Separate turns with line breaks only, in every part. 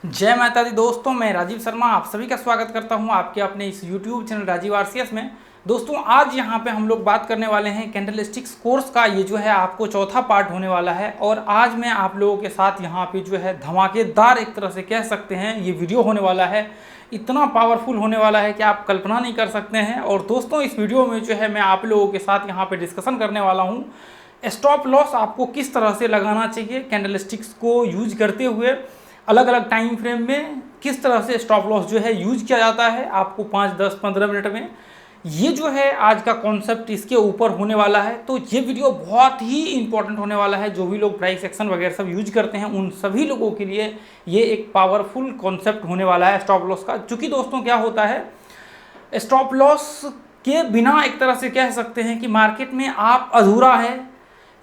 जय माता दी दोस्तों, मैं राजीव शर्मा आप सभी का स्वागत करता हूं आपके अपने इस YouTube चैनल राजीव आरसीएस में। दोस्तों आज यहां पे हम लोग बात करने वाले हैं कैंडलस्टिक्स कोर्स का। ये जो है आपको चौथा पार्ट होने वाला है और आज मैं आप लोगों के साथ यहां पे जो है धमाकेदार एक तरह से कह सकते हैं ये वीडियो होने वाला है। इतना पावरफुल होने वाला है कि आप कल्पना नहीं कर सकते हैं। और दोस्तों इस वीडियो में जो है मैं आप लोगों के साथ यहाँ पे डिस्कशन करने वाला हूँ स्टॉप लॉस आपको किस तरह से लगाना चाहिए, कैंडलस्टिक्स को यूज करते हुए अलग अलग टाइम फ्रेम में किस तरह से स्टॉप लॉस जो है यूज किया जाता है आपको 5, 10, 15 मिनट में। ये जो है आज का कॉन्सेप्ट इसके ऊपर होने वाला है। तो ये वीडियो बहुत ही इंपॉर्टेंट होने वाला है। जो भी लोग प्राइस एक्शन वगैरह सब यूज करते हैं उन सभी लोगों के लिए ये एक पावरफुल कॉन्सेप्ट होने वाला है स्टॉप लॉस का। क्योंकि दोस्तों क्या होता है, स्टॉप लॉस के बिना एक तरह से कह सकते हैं कि मार्केट में आप अधूरा है।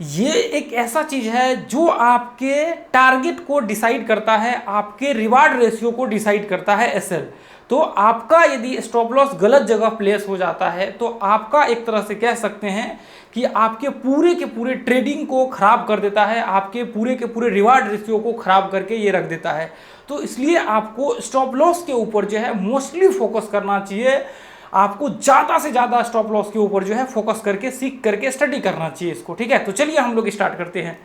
ये एक ऐसा चीज है जो आपके टारगेट को डिसाइड करता है, आपके रिवार्ड रेशियो को डिसाइड करता है एसएल। तो आपका यदि स्टॉप लॉस गलत जगह प्लेस हो जाता है तो आपका एक तरह से कह सकते हैं कि आपके पूरे के पूरे ट्रेडिंग को खराब कर देता है, आपके पूरे के पूरे रिवार्ड रेशियो को खराब करके ये रख देता है। तो इसलिए आपको स्टॉप लॉस के ऊपर जो है मोस्टली फोकस करना चाहिए। आपको ज़्यादा से ज़्यादा स्टॉप लॉस के ऊपर जो है फोकस करके सीख करके स्टडी करना चाहिए इसको। ठीक है, तो चलिए हम लोग स्टार्ट करते हैं।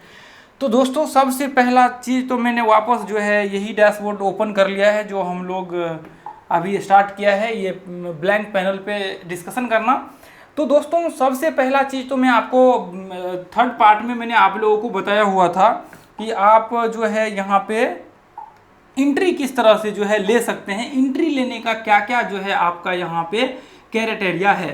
तो दोस्तों सबसे पहला चीज़ तो मैंने वापस जो है यही डैशबोर्ड ओपन कर लिया है जो हम लोग अभी स्टार्ट किया है, ये ब्लैंक पैनल पे डिस्कशन करना। तो दोस्तों सबसे पहला चीज़ तो मैं आपको थर्ड पार्ट में मैंने आप लोगों को बताया हुआ था कि आप जो है यहाँ पे एंट्री किस तरह से जो है ले सकते हैं, एंट्री लेने का क्या क्या जो है आपका यहाँ पे क्राइटेरिया है।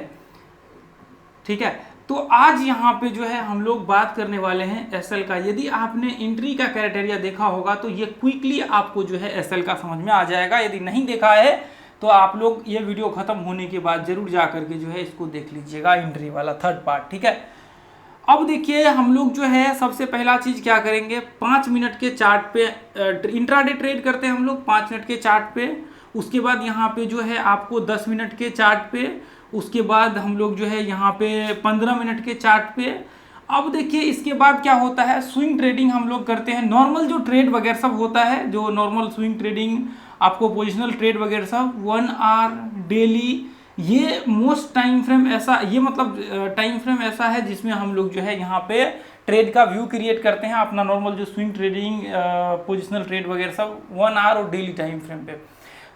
ठीक है, तो आज यहाँ पे जो है हम लोग बात करने वाले हैं एसएल का। यदि आपने एंट्री का क्राइटेरिया देखा होगा तो ये क्विकली आपको जो है एसएल का समझ में आ जाएगा। यदि नहीं देखा है तो आप लोग ये वीडियो खत्म होने के बाद जरूर जा करके जो है इसको देख लीजिएगा, एंट्री वाला थर्ड पार्ट। ठीक है, अब देखिए हम लोग जो है सबसे पहला चीज क्या करेंगे, 5 मिनट के चार्ट पे इंट्राडे ट्रेड करते हैं हम लोग 5 मिनट के चार्ट पे। उसके बाद यहाँ पे जो है आपको 10 मिनट के चार्ट पे, उसके बाद हम लोग जो है यहाँ पे 15 मिनट के चार्ट पे। अब देखिए इसके बाद क्या होता है, स्विंग ट्रेडिंग हम लोग करते हैं। नॉर्मल जो ट्रेड वगैरह सब होता है, जो नॉर्मल स्विंग ट्रेडिंग आपको पोजिशनल ट्रेड वगैरह सब 1 आवर डेली, ये मोस्ट टाइम फ्रेम ऐसा, ये मतलब टाइम फ्रेम ऐसा है जिसमें हम लोग जो है यहाँ पे ट्रेड का व्यू क्रिएट करते हैं अपना नॉर्मल जो स्विंग ट्रेडिंग पोजिशनल ट्रेड वगैरह सब 1 आवर और डेली टाइम फ्रेम पे।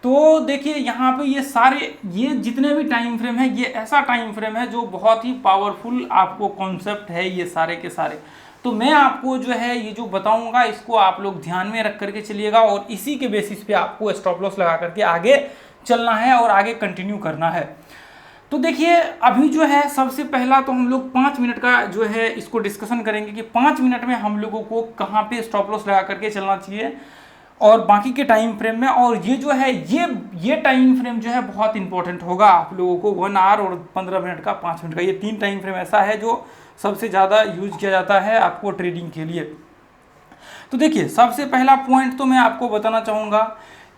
तो देखिए यहाँ पे ये सारे ये जितने भी टाइम फ्रेम है ये ऐसा टाइम फ्रेम है जो बहुत ही पावरफुल आपको कॉन्सेप्ट है ये सारे के सारे। तो मैं आपको जो है ये जो बताऊंगा इसको आप लोग ध्यान में रख करके चलिएगा और इसी के बेसिस पे आपको स्टॉप लॉस लगा करके आगे चलना है और आगे कंटिन्यू करना है। तो देखिए अभी जो है सबसे पहला तो हम लोग 5 मिनट का जो है इसको डिस्कशन करेंगे कि 5 मिनट में हम लोगों को कहाँ पे स्टॉप लॉस लगा करके चलना चाहिए और बाकी के टाइम फ्रेम में। और ये जो है ये टाइम फ्रेम जो है बहुत इंपॉर्टेंट होगा आप लोगों को, 1 आवर और 15 मिनट का, 5 मिनट का, ये 3 टाइम फ्रेम ऐसा है जो सबसे ज़्यादा यूज किया जाता है आपको ट्रेडिंग के लिए। तो देखिए सबसे पहला पॉइंट तो मैं आपको बताना चाहूँगा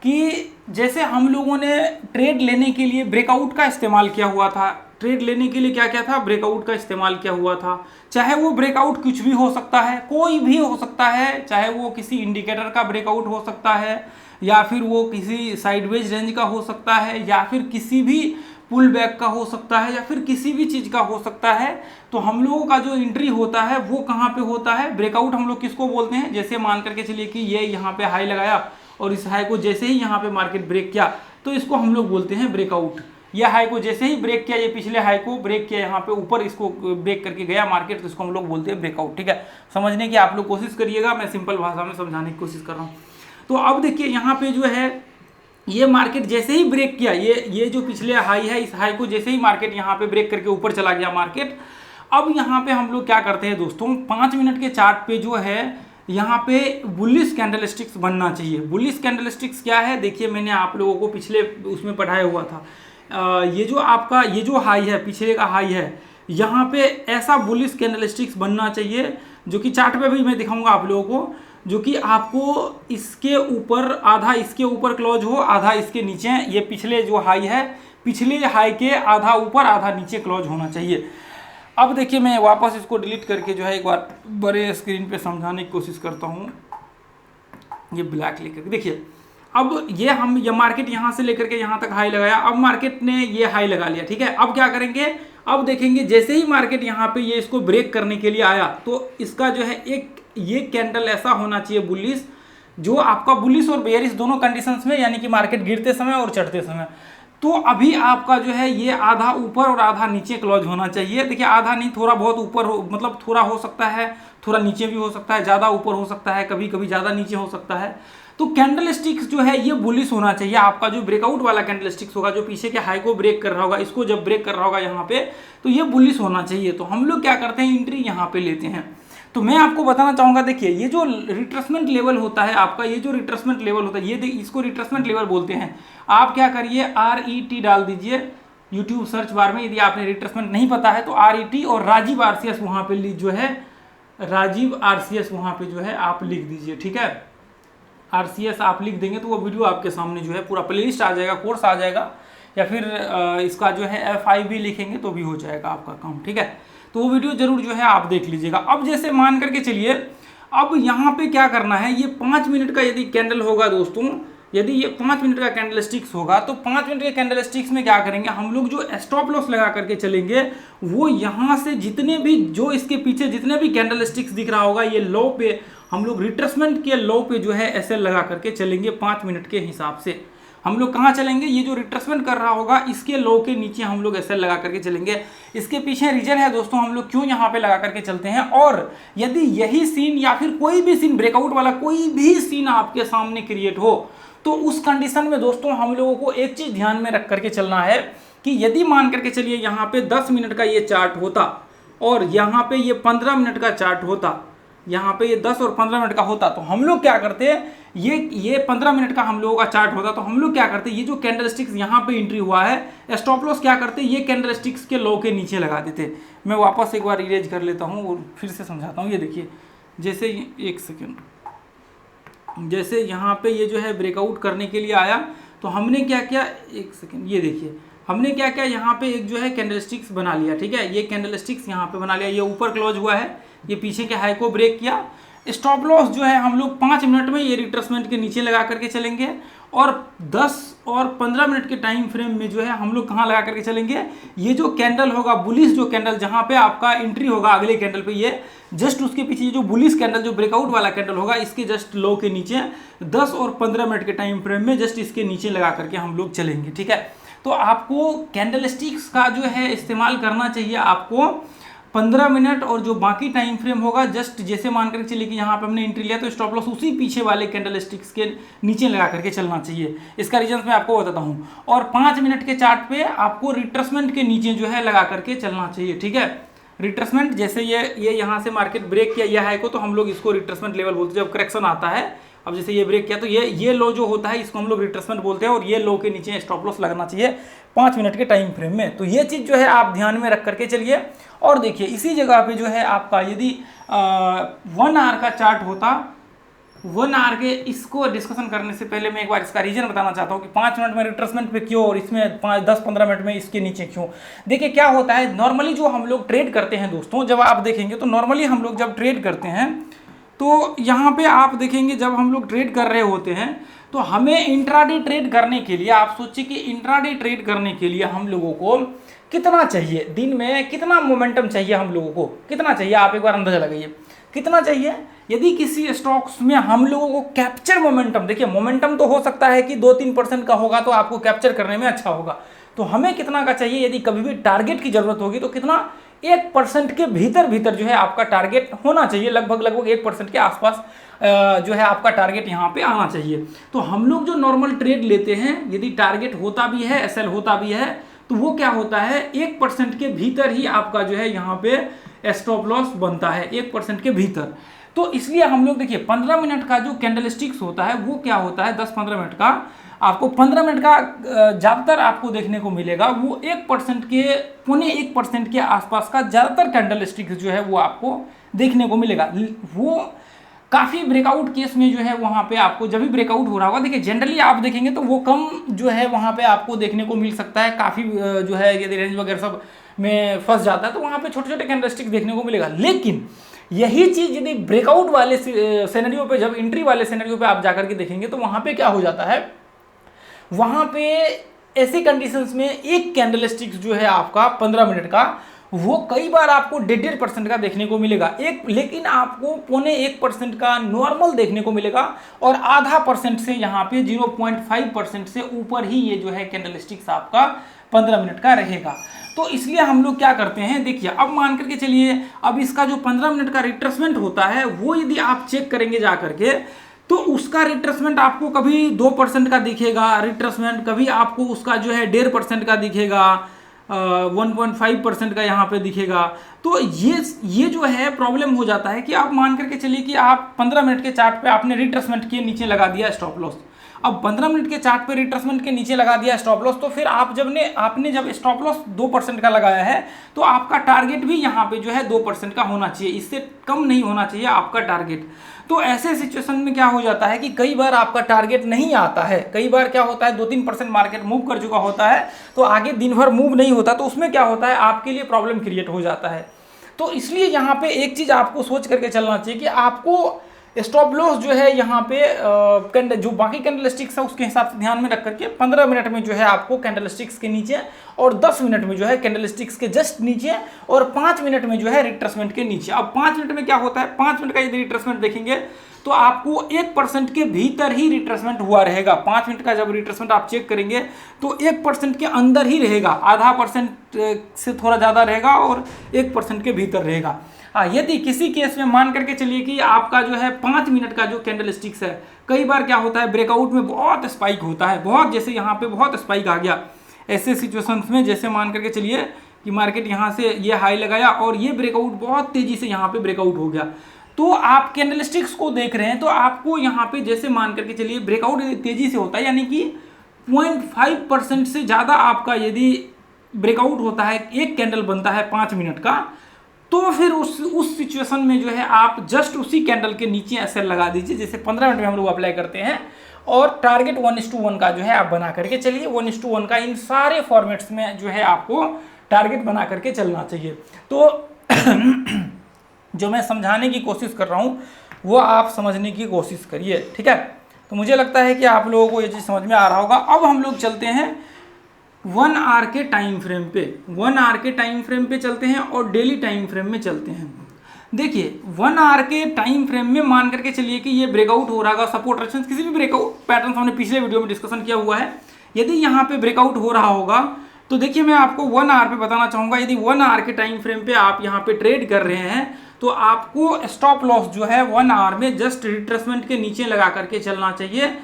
कि जैसे हम लोगों ने ट्रेड लेने के लिए ब्रेकआउट का इस्तेमाल किया हुआ था। ट्रेड लेने के लिए क्या क्या था, ब्रेकआउट का इस्तेमाल किया हुआ था। चाहे वो ब्रेकआउट कुछ भी हो सकता है, कोई भी हो सकता है, चाहे वो किसी इंडिकेटर का ब्रेकआउट हो सकता है या फिर वो किसी साइडवेज रेंज का हो सकता है या फिर किसी भी पुल बैक का हो सकता है या फिर किसी भी चीज़ का हो सकता है। तो हम लोगों का जो एंट्री होता है वो कहाँ पे होता है, ब्रेकआउट हम लोग किसको बोलते हैं, जैसे मान करके चलिए कि ये यहाँ पे हाई लगाया और इस हाई को जैसे ही यहाँ पे मार्केट ब्रेक किया तो इसको हम लोग बोलते हैं ब्रेकआउट। यह हाई को जैसे ही ब्रेक किया, ये पिछले हाई को ब्रेक किया यहाँ पे ऊपर, इसको ब्रेक करके गया मार्केट, तो इसको हम लोग बोलते हैं ब्रेकआउट। ठीक है, समझने की आप लोग कोशिश करिएगा, मैं सिंपल भाषा में समझाने की कोशिश कर रहा हूँ। तो अब देखिए यहाँ पे जो है ये मार्केट जैसे ही ब्रेक किया, ये जो पिछले हाई है, इस हाई को जैसे ही मार्केट यहाँ पे ब्रेक करके ऊपर चला गया मार्केट। अब यहाँ पे हम लोग क्या करते हैं दोस्तों, 5 मिनट के चार्ट पे जो है यहाँ पे बुलिश कैंडलस्टिक्स बनना चाहिए। बुलिश कैंडलस्टिक्स क्या है, देखिए मैंने आप लोगों को पिछले उसमें पढ़ाया हुआ था। ये जो आपका ये जो हाई है, पिछले का हाई है, यहाँ पे ऐसा बुलिश कैंडलस्टिक्स बनना चाहिए जो कि चार्ट पे भी मैं दिखाऊंगा आप लोगों को, जो कि आपको इसके ऊपर आधा इसके ऊपर क्लोज हो, आधा इसके नीचे। ये पिछले जो हाई है, पिछले हाई के आधा ऊपर आधा नीचे क्लोज होना चाहिए। अब देखिए मैं वापस इसको डिलीट करके जो है एक बार बड़े स्क्रीन पे समझाने की कोशिश करता हूँ, ये ब्लैक लेकर। देखिए अब ये मार्केट यहाँ से लेकर के यहाँ तक हाई लगाया, अब मार्केट ने ये हाई लगा लिया, ठीक है। अब क्या करेंगे, अब देखेंगे जैसे ही मार्केट यहाँ पे ये इसको ब्रेक करने के लिए आया तो इसका जो है एक ये कैंडल ऐसा होना चाहिए बुलिश, जो आपका बुलिश और बेयरिश दोनों कंडीशंस में, यानी कि मार्केट गिरते समय और चढ़ते समय। तो अभी आपका जो है ये आधा ऊपर और आधा नीचे क्लोज होना चाहिए। देखिए आधा नहीं, थोड़ा बहुत ऊपर हो, मतलब थोड़ा हो सकता है, थोड़ा नीचे भी हो सकता है, ज़्यादा ऊपर हो सकता है, कभी कभी ज़्यादा नीचे हो सकता है। तो कैंडल स्टिक्स जो है ये बुलिश होना चाहिए। आपका जो ब्रेकआउट वाला कैंडल स्टिक्स होगा, जो पीछे के हाई को ब्रेक कर रहा होगा, इसको जब ब्रेक कर रहा होगा यहाँ पे, तो ये बुलिश होना चाहिए। तो हम लोग क्या करते हैं, एंट्री यहाँ पे लेते हैं। तो मैं आपको बताना चाहूँगा, देखिए ये जो रिट्रेसमेंट लेवल होता है आपका, ये जो रिट्रेसमेंट लेवल होता है, ये इसको रिट्रेसमेंट लेवल बोलते हैं। आप क्या करिए, RET डाल दीजिए यूट्यूब सर्च बार में, यदि आपने रिट्रेसमेंट नहीं पता है तो RET और राजीव RCS वहाँ पे जो है, राजीव RCS वहाँ पे जो है आप लिख दीजिए, ठीक है। RCS आप लिख देंगे तो वो वीडियो आपके सामने जो है पूरा प्लेलिस्ट आ जाएगा, कोर्स आ जाएगा, या फिर इसका जो है FIB लिखेंगे तो भी हो जाएगा आपका काम, ठीक है। तो वो वीडियो जरूर जो है आप देख लीजिएगा। अब जैसे मान करके चलिए, अब यहाँ पे क्या करना है, ये 5 मिनट का यदि कैंडल होगा दोस्तों, यदि ये 5 मिनट का कैंडल स्टिक्स होगा, तो 5 मिनट के कैंडल स्टिक्स में क्या करेंगे हम लोग, जो स्टॉप लॉस लगा करके चलेंगे, वो यहाँ से जितने भी, जो इसके पीछे जितने भी कैंडल स्टिक्स दिख रहा होगा, ये लो पे हम लोग रिट्रेसमेंट के लो पे जो है ऐसे लगा करके चलेंगे 5 मिनट के हिसाब से। हम लोग कहाँ चलेंगे, ये जो रिट्रेसमेंट कर रहा होगा इसके लो के नीचे हम लोग ऐसे लगा करके चलेंगे। इसके पीछे रीजन है दोस्तों, हम लोग क्यों यहाँ पे लगा करके चलते हैं। और यदि यही सीन या फिर कोई भी सीन, ब्रेकआउट वाला कोई भी सीन आपके सामने क्रिएट हो, तो उस कंडीशन में दोस्तों हम लोगों को एक चीज ध्यान में रख करके चलना है कि यदि मान करके चलिए यहाँ पे 10 मिनट का ये चार्ट होता और यहाँ पे ये 15 मिनट का चार्ट होता, यहाँ पे ये 10 और 15 मिनट का होता, तो हम लोग क्या करते हैं, ये 15 मिनट का हम लोगों का चार्ट होता, तो हम लोग क्या करते, ये जो कैंडल स्टिक्स यहाँ पे एंट्री हुआ है, स्टॉप लॉस क्या करते, ये कैंडल स्टिक्स के लो के नीचे लगा देते। मैं वापस एक बार इरेज कर लेता हूँ और फिर से समझाता हूँ। ये देखिए, जैसे एक सेकेंड, जैसे यहाँ पे ये जो है ब्रेकआउट करने के लिए आया, तो हमने क्या किया, एक सेकेंड, ये देखिए हमने क्या किया, यहाँ पे एक जो है कैंडल स्टिक्स बना लिया, ठीक है। ये कैंडल स्टिक्स यहाँ पे बना लिया, ये ऊपर क्लोज हुआ है, ये पीछे के हाई को ब्रेक किया। स्टॉप लॉस जो है हम लोग 5 मिनट में ये रिट्रेसमेंट के नीचे लगा करके चलेंगे, और 10 और 15 मिनट के टाइम फ्रेम में जो है हम लोग कहाँ लगा करके चलेंगे, ये जो कैंडल होगा बुलिश जो कैंडल, जहाँ पे आपका एंट्री होगा अगले कैंडल पे, ये जस्ट उसके पीछे जो बुलिश कैंडल, जो ब्रेकआउट वाला कैंडल होगा, इसके जस्ट लो के नीचे 10 और 15 मिनट के टाइम फ्रेम में जस्ट इसके नीचे लगा करके हम लोग चलेंगे, ठीक है। तो आपको कैंडल स्टिक्स का जो है इस्तेमाल करना चाहिए आपको 15 मिनट, और जो बाकी टाइम फ्रेम होगा, जस्ट जैसे मान करके चलिए कि यहाँ पे हमने एंट्री लिया, तो स्टॉप लॉस उसी पीछे वाले कैंडल स्टिक्स के नीचे लगा करके चलना चाहिए। इसका रीजन मैं आपको बताता हूँ। और 5 मिनट के चार्ट पे आपको रिट्रेसमेंट के नीचे जो है लगा करके चलना चाहिए, ठीक है। रिट्रेसमेंट जैसे ये यहाँ से मार्केट ब्रेक किया यह हाई को, तो हम लोग इसको रिट्रेसमेंट लेवल बोलते हैं। जब करेक्शन आता है, अब जैसे ये ब्रेक किया, तो ये लो जो होता है इसको हम लोग रिट्रेसमेंट बोलते हैं, और ये लो के नीचे स्टॉप लॉस लगना चाहिए 5 मिनट के टाइम फ्रेम में। तो ये चीज़ जो है आप ध्यान में रख करके चलिए। और देखिए इसी जगह पे जो है आपका यदि 1 आवर का चार्ट होता, 1 आवर के, इसको डिस्कशन करने से पहले मैं एक बार इसका रीजन बताना चाहता हूँ कि 5 मिनट में रिट्रेसमेंट पे क्यों और इसमें 10-15 मिनट में इसके नीचे क्यों। देखिए क्या होता है, नॉर्मली जो हम लोग ट्रेड करते हैं दोस्तों, जब आप देखेंगे तो नॉर्मली हम लोग जब ट्रेड करते हैं, तो यहाँ पे आप देखेंगे जब हम लोग ट्रेड कर रहे होते हैं, तो हमें इंट्राडे ट्रेड करने के लिए, आप सोचिए कि इंट्राडे ट्रेड करने के लिए हम लोगों को कितना चाहिए, दिन में कितना मोमेंटम चाहिए, हम लोगों को कितना चाहिए, आप एक बार अंदाजा लगाइए कितना चाहिए। यदि किसी स्टॉक्स में हम लोगों को कैप्चर मोमेंटम, देखिए मोमेंटम तो हो सकता है कि 2-3% का होगा तो आपको कैप्चर करने में अच्छा होगा, तो हमें कितना का चाहिए, यदि कभी भी टारगेट की जरूरत होगी तो कितना, 1% के भीतर जो है आपका टारगेट होना चाहिए, लगभग 1% के आसपास जो है आपका टारगेट यहाँ पे आना चाहिए। तो हम लोग जो नॉर्मल ट्रेड लेते हैं, यदि टारगेट होता भी है, SL होता भी है, तो वो क्या होता है, 1% के भीतर ही आपका जो है यहाँ पे स्टॉप लॉस बनता है, 1% के भीतर। तो इसलिए हम लोग देखिए 15 मिनट का जो कैंडल स्टिक्स होता है वो क्या होता है, 10-15 मिनट का, आपको 15 मिनट का ज़्यादातर आपको देखने को मिलेगा, वो 1% के, 0.1% के आसपास का ज़्यादातर कैंडल स्टिक्स जो है वो आपको देखने को मिलेगा। वो काफ़ी ब्रेकआउट केस में जो है वहाँ पे आपको जब भी ब्रेकआउट हो रहा होगा, देखिए जनरली आप देखेंगे तो वो कम जो है वहाँ पे आपको देखने को मिल सकता है, काफ़ी जो है यदि रेंज वगैरह सब में फंस जाता है तो वहाँ पे छोटे छोटे कैंडल स्टिक देखने को मिलेगा। लेकिन यही चीज यदि ब्रेकआउट वाले सिनेरियो पे, जब एंट्री वाले सिनेरियो पे आप जाकर के देखेंगे तो वहां पे क्या हो जाता है, वहां पे ऐसे कंडीशंस में एक कैंडलस्टिक जो है आपका 15 मिनट का, वो कई बार आपको 1.5% का देखने को मिलेगा, लेकिन आपको 0.25% का नॉर्मल देखने को मिलेगा, और आधा परसेंट से यहाँ पे 0.5% से ऊपर ही ये जो है कैंडलस्टिक्स आपका 15 मिनट का रहेगा। तो इसलिए हम लोग क्या करते हैं, देखिए अब मान करके चलिए, अब इसका जो 15 मिनट का रिट्रेसमेंट होता है वो यदि आप चेक करेंगे जा करके, तो उसका रिट्रेसमेंट आपको कभी 2% का दिखेगा रिट्रेसमेंट, कभी आपको उसका जो है 1.5% का दिखेगा, 1.5% का यहाँ पे दिखेगा। तो ये जो है प्रॉब्लम हो जाता है कि आप मान करके चलिए कि आप 15 मिनट के चार्ट पे आपने रिट्रेसमेंट के नीचे लगा दिया स्टॉप लॉस। अब 15 मिनट के चार्ट पे रिट्रेसमेंट के नीचे लगा दिया स्टॉप लॉस, तो फिर आप आपने जब स्टॉप लॉस 2% का लगाया है, तो आपका टारगेट भी यहाँ पे जो है 2% का होना चाहिए, इससे कम नहीं होना चाहिए आपका टारगेट। तो ऐसे सिचुएशन में क्या हो जाता है कि कई बार आपका टारगेट नहीं आता है, कई बार क्या होता है 2-3% मार्केट मूव कर चुका होता है, तो आगे दिन भर मूव नहीं होता, तो उसमें क्या होता है आपके लिए प्रॉब्लम क्रिएट हो जाता है। तो इसलिए यहाँ पे एक चीज आपको सोच करके चलना चाहिए कि आपको स्टॉप लॉस जो है यहाँ पे जो बाकी कैंडलस्टिक्स है उसके हिसाब से ध्यान में रख करके 15 मिनट में जो है आपको कैंडलस्टिक्स के नीचे, और 10 मिनट में जो है कैंडलस्टिक्स के जस्ट नीचे, और 5 मिनट में जो है रिट्रेसमेंट के नीचे। अब 5 मिनट में क्या होता है, 5 मिनट का यदि रिट्रेसमेंट देखेंगे तो आपको 1% के भीतर ही रिट्रेसमेंट हुआ रहेगा। 5 मिनट का जब रिट्रेसमेंट आप चेक करेंगे तो 1% के अंदर ही रहेगा, आधा परसेंट से थोड़ा ज़्यादा रहेगा और 1% के भीतर रहेगा। यदि किसी केस में मान करके चलिए कि आपका जो है 5 मिनट का जो कैंडलस्टिक्स है, कई बार क्या होता है ब्रेकआउट में बहुत स्पाइक होता है, बहुत, जैसे यहाँ पे बहुत स्पाइक आ गया। ऐसे सिचुएशंस में जैसे मान करके चलिए कि मार्केट यहाँ से ये हाई लगाया और ये ब्रेकआउट बहुत तेजी से यहाँ पे ब्रेकआउट हो गया, तो आप कैंडलस्टिक्स को देख रहे हैं तो आपको यहाँ पे जैसे मान करके चलिए ब्रेकआउट तेजी से होता है, यानी कि 0.5% से ज़्यादा आपका यदि ब्रेकआउट होता है, एक कैंडल बनता है 5 मिनट का, तो फिर उस सिचुएशन में जो है आप जस्ट उसी कैंडल के नीचे एसएल लगा दीजिए, जैसे 15 मिनट में हम लोग अप्लाई करते हैं, और टारगेट 1:1 का जो है आप बना करके चलिए। 1:1 का इन सारे फॉर्मेट्स में जो है आपको टारगेट बना करके चलना चाहिए। तो जो मैं समझाने की कोशिश कर रहा हूँ वो आप समझने की कोशिश करिए, ठीक है। तो मुझे लगता है कि आप लोगों को ये चीज़ समझ में आ रहा होगा। अब हम लोग चलते हैं 1 आवर के टाइम फ्रेम पे, 1 आवर के टाइम फ्रेम पे चलते हैं और डेली टाइम फ्रेम में चलते हैं। देखिए 1 आवर के टाइम फ्रेम में मान करके चलिए कि ये ब्रेकआउट हो रहा है, सपोर्ट रेजिस्टेंस किसी भी ब्रेकआउट पैटर्न हमने पिछले वीडियो में डिस्कशन किया हुआ है। यदि यहाँ पे ब्रेकआउट हो रहा होगा तो देखिए मैं आपको 1 आवर पे बताना चाहूँगा, यदि 1 आवर के टाइम फ्रेम पे आप यहाँ पे ट्रेड कर रहे हैं तो आपको स्टॉप लॉस जो है 1 आवर में जस्ट रिट्रेसमेंट के नीचे लगा करके चलना चाहिए।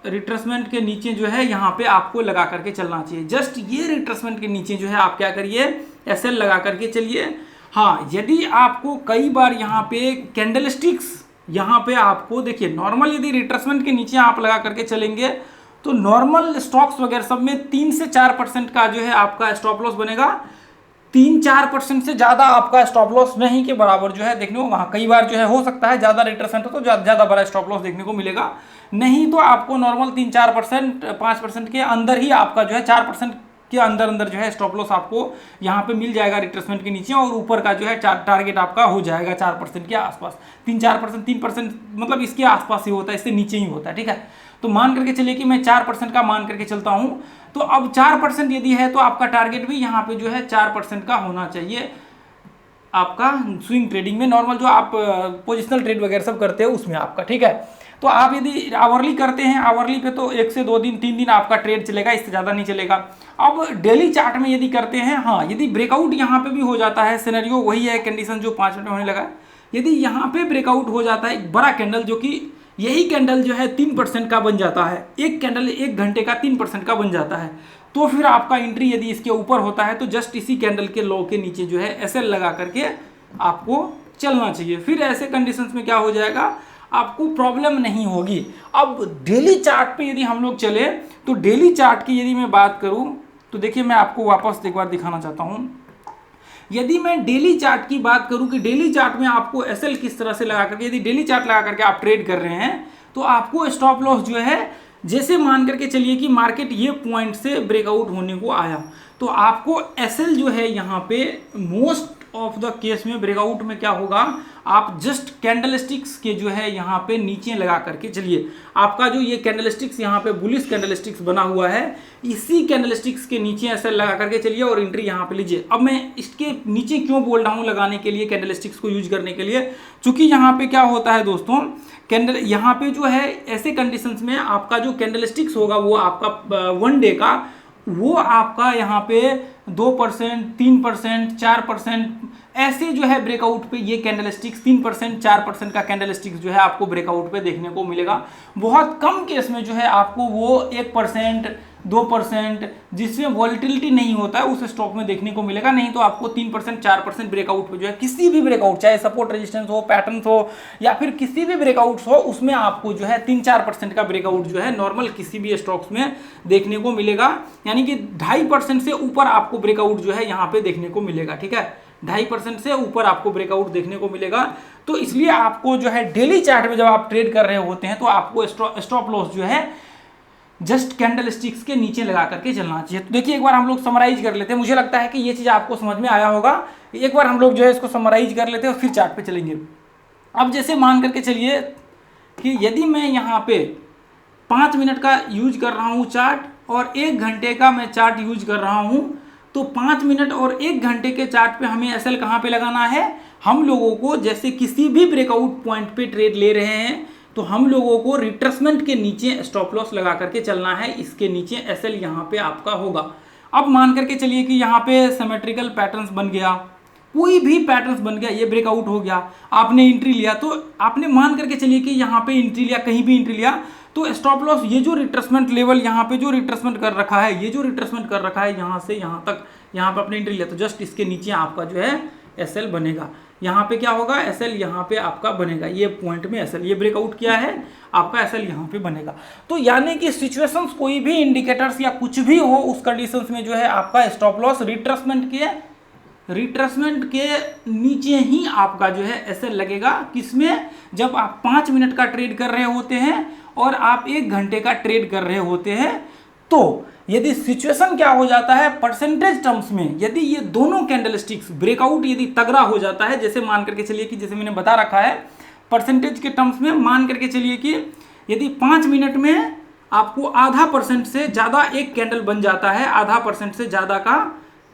रिट्रेसमेंट के नीचे जो है यहाँ पे आपको लगा करके चलना चाहिए, जस्ट ये रिट्रेसमेंट के नीचे जो है आप क्या करिए, एसएल लगा करके चलिए। हाँ, यदि आपको कई बार यहाँ पे कैंडलस्टिक्स यहाँ पे आपको देखिए नॉर्मल यदि रिट्रेसमेंट के नीचे आप लगा करके चलेंगे तो नॉर्मल स्टॉक्स वगैरह सब में 3 से 4% का जो है आपका स्टॉप लॉस बनेगा। 3-4% से ज़्यादा आपका स्टॉप लॉस नहीं के बराबर जो है देखने को वहाँ कई बार जो है हो सकता है ज़्यादा रिट्रेसमेंट हो तो ज़्यादा बड़ा स्टॉप लॉस देखने को मिलेगा, नहीं तो आपको नॉर्मल 3-4% 5% के अंदर ही आपका जो है 4% के अंदर जो है स्टॉप लॉस आपको यहाँ पे मिल जाएगा रिट्रेसमेंट के नीचे, और ऊपर का जो है टारगेट आपका हो जाएगा 4% के आसपास। 3% मतलब इसके आसपास ही होता है, इससे नीचे ही होता है, ठीक है। तो मान करके चलिए कि मैं 4% का मान करके चलता हूँ, तो अब 4% यदि है तो आपका टारगेट भी यहाँ पे जो है 4% का होना चाहिए आपका स्विंग ट्रेडिंग में, नॉर्मल जो आप पोजिशनल ट्रेड वगैरह सब करते हो उसमें आपका, ठीक है। तो आप यदि आवरली करते हैं, आवरली पे तो 1 से 2 दिन 3 दिन आपका ट्रेड चलेगा, इससे ज़्यादा नहीं चलेगा। अब डेली चार्ट में यदि करते हैं, हाँ यदि ब्रेकआउट यहाँ पे भी हो जाता है, सिनेरियो वही है कंडीशन जो 5 मिनट में होने लगा, यदि यहाँ पे ब्रेकआउट हो जाता है एक बड़ा कैंडल, जो कि यही कैंडल जो है 3% का बन जाता है, एक कैंडल 1 घंटे का 3% का बन जाता है, तो फिर आपका एंट्री यदि इसके ऊपर होता है तो जस्ट इसी कैंडल के लो के नीचे जो है एसएल लगा करके आपको चलना चाहिए। फिर ऐसे कंडीशंस में क्या हो जाएगा, आपको प्रॉब्लम नहीं होगी। अब डेली चार्ट पे यदि हम लोग चले तो डेली चार्ट की यदि मैं बात करूं तो देखिए मैं आपको वापस एक बार दिखाना चाहता हूं। यदि मैं डेली चार्ट की बात करूं कि डेली चार्ट में आपको एसएल किस तरह से लगा करके, यदि डेली चार्ट लगा करके आप ट्रेड कर रहे हैं तो आपको स्टॉप लॉस जो है, जैसे मान करके चलिए कि मार्केट ये पॉइंट से ब्रेकआउट होने को आया तो आपको एसएल जो है यहाँ पे मोस्ट ऑफ द केस में ब्रेकआउट में क्या होगा, आप जस्ट कैंडलस्टिक्स के जो है यहाँ पे नीचे लगा करके चलिए, आपका जो ये कैंडलस्टिक्स यहाँ पे बुलिश कैंडलस्टिक्स बना हुआ है, इसी कैंडलस्टिक्स के नीचे ऐसे लगा करके चलिए और एंट्री यहाँ पे लीजिए। अब मैं इसके नीचे क्यों बोल रहा हूँ लगाने के लिए, कैंडलस्टिक्स को यूज करने के लिए, क्योंकि यहाँ पे क्या होता है दोस्तों, कैंडल यहाँ पे जो है ऐसे कंडीशंस में आपका जो कैंडलस्टिक्स होगा वो आपका 1 डे का, वो आपका यहाँ पे 2%, 3%, 4% ऐसे जो है ब्रेकआउट पे ये कैंडलस्टिक्स 3%, 4% का कैंडलस्टिक्स जो है आपको ब्रेकआउट पे देखने को मिलेगा। बहुत कम केस में जो है आपको वो 1%, 2% जिसमें वॉलिटिलिटी नहीं होता है उस स्टॉक में देखने को मिलेगा, नहीं तो आपको 3%, 4% ब्रेकआउट पे जो है किसी भी ब्रेकआउट, चाहे सपोर्ट रेजिस्टेंस हो, पैटर्न्स हो या फिर किसी भी ब्रेकआउट्स हो, उसमें आपको जो है 3-4% का ब्रेकआउट जो है नॉर्मल किसी भी स्टॉक्स में देखने को मिलेगा, यानी कि 2.5% से ऊपर आपको ब्रेकआउट जो है यहाँ पे देखने को मिलेगा। ठीक है, 2.5% से ऊपर आपको ब्रेकआउट देखने को मिलेगा। तो इसलिए आपको जो है डेली चार्ट में जब आप ट्रेड कर रहे होते हैं तो आपको स्टॉप लॉस जो है जस्ट कैंडलस्टिक्स के नीचे लगा करके चलना चाहिए। तो देखिए एक बार हम लोग समराइज कर लेते हैं, मुझे लगता है कि ये चीज़ आपको समझ में आया होगा। एक बार हम लोग जो है इसको समराइज कर लेते हैं और फिर चार्ट पे चलेंगे। अब जैसे मान करके चलिए कि यदि मैं यहाँ पे 5 मिनट का यूज कर रहा हूँ चार्ट और 1 घंटे का मैं चार्ट यूज कर रहा हूँ, तो 5 मिनट और 1 घंटे के चार्ट पे हमें एसएल कहाँ पे लगाना है, हम लोगों को जैसे किसी भी ब्रेकआउट पॉइंट पे ट्रेड ले रहे हैं तो हम लोगों को रिट्रेसमेंट के नीचे स्टॉप लॉस लगा करके चलना है, इसके नीचे एसएल यहाँ पे आपका होगा। अब मान करके चलिए कि यहाँ पे सिमेट्रिकल पैटर्न्स बन गया, कोई भी पैटर्न्स बन गया, ये ब्रेकआउट हो गया, आपने एंट्री लिया, तो आपने मान करके चलिए कि यहाँ पे एंट्री लिया, कहीं भी एंट्री लिया, तो स्टॉप लॉस ये जो रिट्रेसमेंट लेवल यहाँ पे जो रिट्रेसमेंट कर रखा है, ये जो रिट्रेसमेंट कर रखा है यहाँ से यहाँ तक, यहाँ पे आपने एंट्री लिया तो जस्ट इसके नीचे आपका जो है एसएल बनेगा। यहाँ पे क्या होगा, एसएल यहाँ पे आपका बनेगा, ये पॉइंट में एसएल, ये ब्रेकआउट किया है आपका एसएल यहाँ पे बनेगा। तो यानी कि सिचुएशंस कोई भी इंडिकेटर्स या कुछ भी हो उस कंडीशंस में जो है आपका स्टॉप लॉस रिट्रेसमेंट के नीचे ही आपका जो है एसएल लगेगा। किसमें, जब आप 5 मिनट का ट्रेड कर रहे होते हैं और आप 1 घंटे का ट्रेड कर रहे होते हैं। तो यदि सिचुएशन क्या हो जाता है, परसेंटेज टर्म्स में यदि ये दोनों कैंडलस्टिक्स ब्रेकआउट यदि तगड़ा हो जाता है, जैसे मान करके चलिए कि जैसे मैंने बता रखा है परसेंटेज के टर्म्स में, मान करके चलिए कि यदि 5 मिनट में आपको 0.5% से ज़्यादा एक कैंडल बन जाता है, 0.5% से ज़्यादा का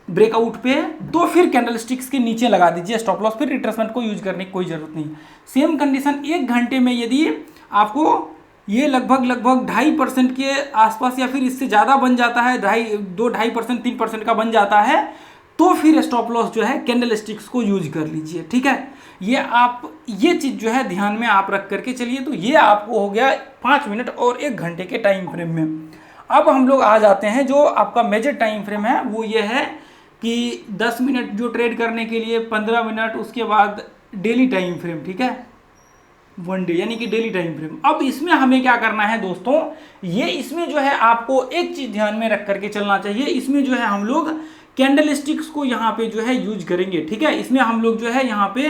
ब्रेकआउट पे, तो फिर कैंडलस्टिक्स के नीचे लगा दीजिए स्टॉप लॉस, फिर रिट्रेसमेंट को यूज करने की कोई जरूरत नहीं। सेम कंडीशन 1 घंटे में यदि आपको ये लगभग 2.5% के आसपास या फिर इससे ज़्यादा बन जाता है, 2.5%, 3% का बन जाता है, तो फिर स्टॉप लॉस जो है कैंडलस्टिक्स को यूज कर लीजिए। ठीक है, ये चीज़ जो है ध्यान में आप रख करके चलिए। तो ये आपको हो गया 5 मिनट और 1 घंटे के टाइम फ्रेम में। अब हम लोग आ जाते हैं जो आपका मेजर टाइम फ्रेम है, वो ये है कि 10 मिनट जो ट्रेड करने के लिए, 15 मिनट, उसके बाद डेली टाइम फ्रेम। ठीक है, 1 डे यानी कि डेली टाइम फ्रेम। अब इसमें हमें क्या करना है दोस्तों, ये इसमें जो है आपको एक चीज ध्यान में रख करके चलना चाहिए। इसमें जो है हम लोग कैंडलस्टिक्स को यहाँ पे जो है यूज करेंगे। ठीक है, इसमें हम लोग जो है यहाँ पे